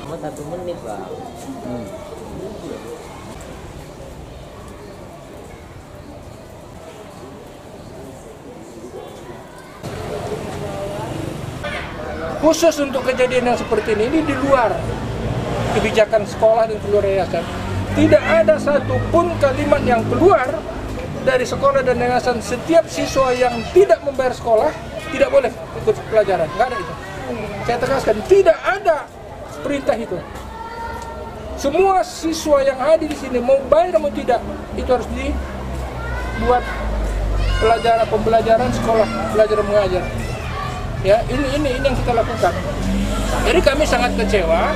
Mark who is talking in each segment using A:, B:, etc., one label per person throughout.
A: Cuma 1 menit, Bang.
B: Khusus untuk kejadian yang seperti ini di luar kebijakan sekolah dan keluar yayasan. Tidak ada satupun kalimat yang keluar dari sekolah dan yayasan. Setiap siswa yang tidak membayar sekolah tidak boleh ikut pelajaran. Nggak ada itu. Saya tegaskan, tidak ada perintah itu. Semua siswa yang hadir di sini mau bayar mau tidak, itu harus dibuat pembelajaran sekolah, belajar mengajar. Ya, ini yang kita lakukan. Jadi kami sangat kecewa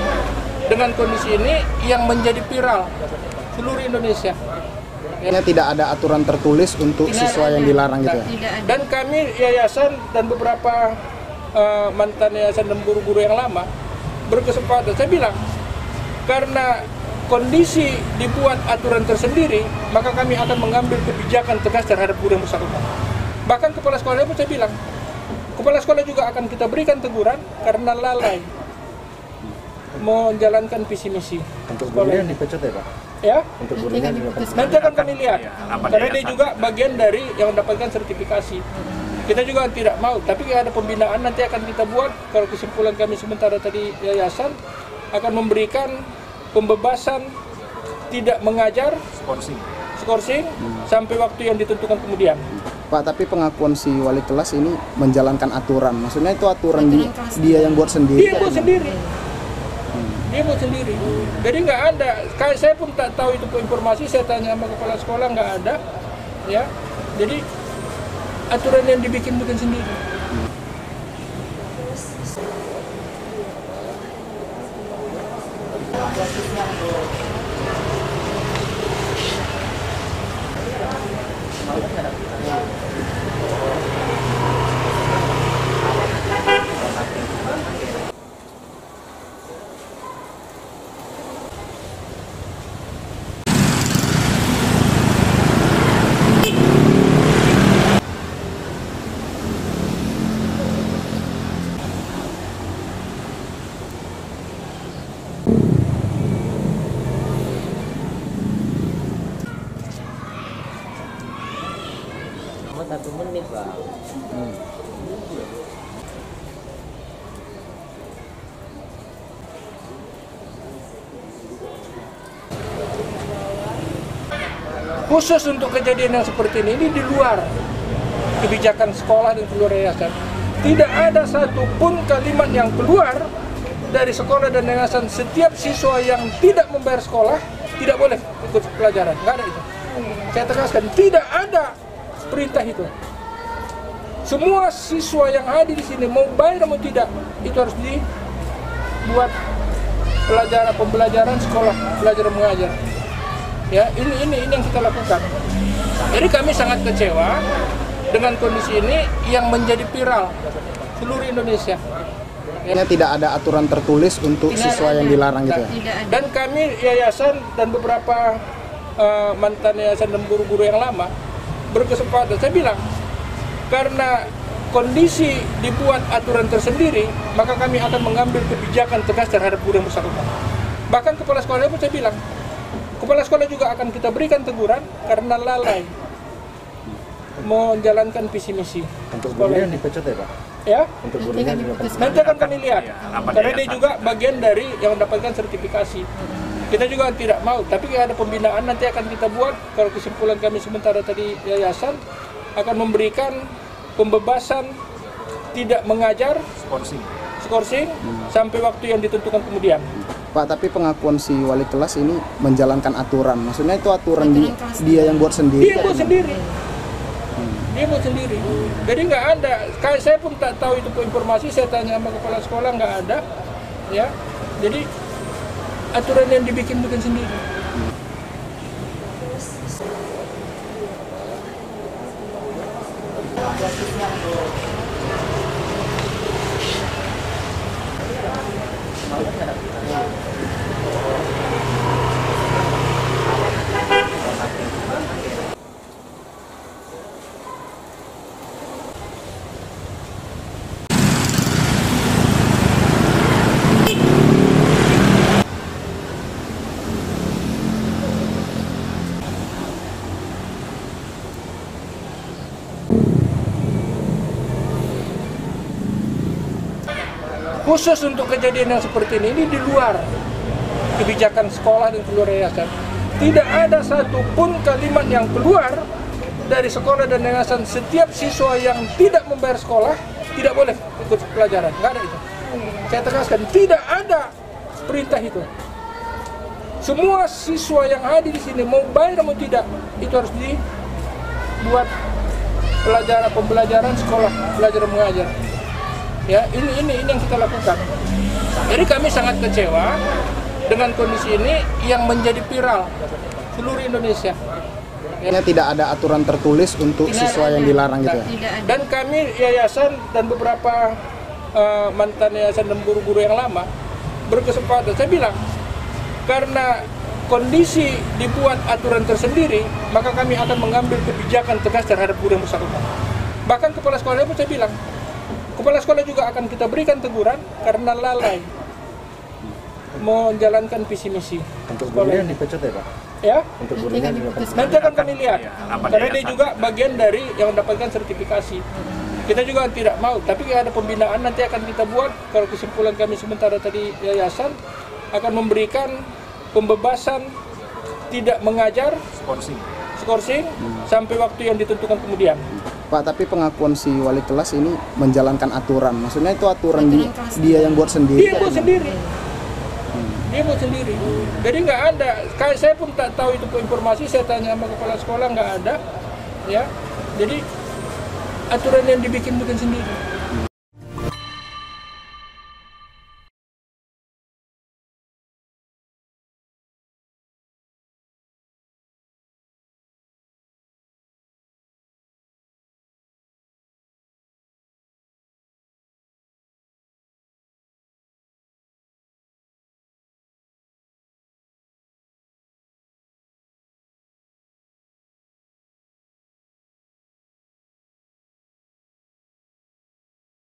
B: dengan kondisi ini yang menjadi viral seluruh Indonesia.
C: Ya, tidak ada aturan tertulis untuk siswa yang dilarang gitu ya.
B: Dan kami yayasan dan beberapa mantan yayasan dan guru-guru yang lama berkesempatan, saya bilang, karena kondisi dibuat aturan tersendiri, maka kami akan mengambil kebijakan tegas terhadap guru yang bersangkutan. Bahkan kepala sekolahnya pun saya bilang, kepala sekolah juga akan kita berikan teguran karena lalai menjalankan visi misi.
C: Untuk gurunya dipecat ya, Pak?
B: Ya?
C: Untuk gurunya
B: Nanti akan kami lihat, karena dia juga bagian dari yang mendapatkan sertifikasi. Kita juga tidak mau, tapi ada pembinaan nanti akan kita buat. Kalau kesimpulan kami sementara tadi yayasan akan memberikan pembebasan tidak mengajar, skorsing sampai waktu yang ditentukan kemudian.
C: Pak, tapi pengakuan si wali kelas ini menjalankan aturan. Maksudnya itu aturan dia yang buat sendiri.
B: Dia buat sendiri. Dia buat sendiri. Jadi nggak ada. Kayak saya pun tak tahu itu informasi. Saya tanya sama kepala sekolah, nggak ada. Ya. Jadi aturan yang dibikin sendiri.
A: Cuma 1 menit, Bang.
B: Khusus untuk kejadian yang seperti ini di luar kebijakan sekolah dan keluar yayasan. Tidak ada satupun kalimat yang keluar dari sekolah dan yayasan. Setiap siswa yang tidak membayar sekolah tidak boleh ikut pelajaran. Nggak ada itu. Saya tegaskan, tidak ada perintah itu. Semua siswa yang hadir di sini mau bayar mau tidak, itu harus dibuat pembelajaran sekolah, belajar mengajar. Ya, ini yang kita lakukan. Jadi kami sangat kecewa dengan kondisi ini yang menjadi viral seluruh Indonesia.
C: Ya, tidak ada aturan tertulis untuk siswa yang dilarang gitu ya.
B: Dan kami yayasan dan beberapa mantan yayasan dan guru-guru yang lama berkesempatan, saya bilang, karena kondisi dibuat aturan tersendiri, maka kami akan mengambil kebijakan tegas terhadap guru yang bersangkutan. Bahkan kepala sekolahnya pun saya bilang, kepala sekolah juga akan kita berikan teguran karena lalai menjalankan visi misi.
C: Untuk gurunya dipecat ya, Pak?
B: Ya?
C: Untuk gurunya
B: nanti akan kami lihat, karena dia juga bagian dari yang mendapatkan sertifikasi. Kita juga tidak mau, tapi ada pembinaan nanti akan kita buat. Kalau kesimpulan kami sementara tadi yayasan akan memberikan pembebasan tidak mengajar, skorsing sampai waktu yang ditentukan kemudian.
C: Pak, tapi pengakuan si wali kelas ini menjalankan aturan, maksudnya itu aturan dia yang buat sendiri.
B: Dia buat sendiri. Dia buat sendiri. Jadi nggak ada. Saya pun tak tahu itu informasi. Saya tanya sama kepala sekolah, nggak ada. Ya. Jadi aturan yang dibikin sendiri. Khusus untuk kejadian yang seperti ini di luar kebijakan sekolah dan keluar yayasan. Tidak ada satupun kalimat yang keluar dari sekolah dan yayasan. Setiap siswa yang tidak membayar sekolah tidak boleh ikut pelajaran. Nggak ada itu. Saya tegaskan, tidak ada perintah itu. Semua siswa yang hadir di sini mau bayar mau tidak, itu harus dibuat pembelajaran sekolah, belajar mengajar. Ya, ini yang kita lakukan. Jadi kami sangat kecewa dengan kondisi ini yang menjadi viral seluruh Indonesia.
C: Ya, tidak ada aturan tertulis untuk siswa yang dilarang gitu ya.
B: Dan kami yayasan dan beberapa mantan yayasan dan guru-guru yang lama berkesempatan. Saya bilang, karena kondisi dibuat aturan tersendiri, maka kami akan mengambil kebijakan tegas terhadap guru yang bersangkutan. Bahkan kepala sekolahnya pun saya bilang, kepala sekolah juga akan kita berikan teguran karena lalai menjalankan visi misi.
D: Untuk gurunya dipecat ya Pak?
B: Ya?
D: Untuk gurunya juga
B: Nanti akan kami lihat. Karena dia juga bagian dari yang mendapatkan sertifikasi. Kita juga tidak mau, tapi ada pembinaan nanti akan kita buat. Kalau kesimpulan kami sementara tadi yayasan akan memberikan pembebasan tidak mengajar, skorsing sampai waktu yang ditentukan kemudian.
C: Pak, tapi pengakuan si wali kelas ini menjalankan aturan, maksudnya itu aturan dia yang buat sendiri.
B: Dia buat sendiri. Dia buat sendiri. Jadi nggak ada. Saya pun tak tahu itu informasi. Saya tanya sama kepala sekolah, nggak ada. Ya. Jadi aturan yang dibikin sendiri.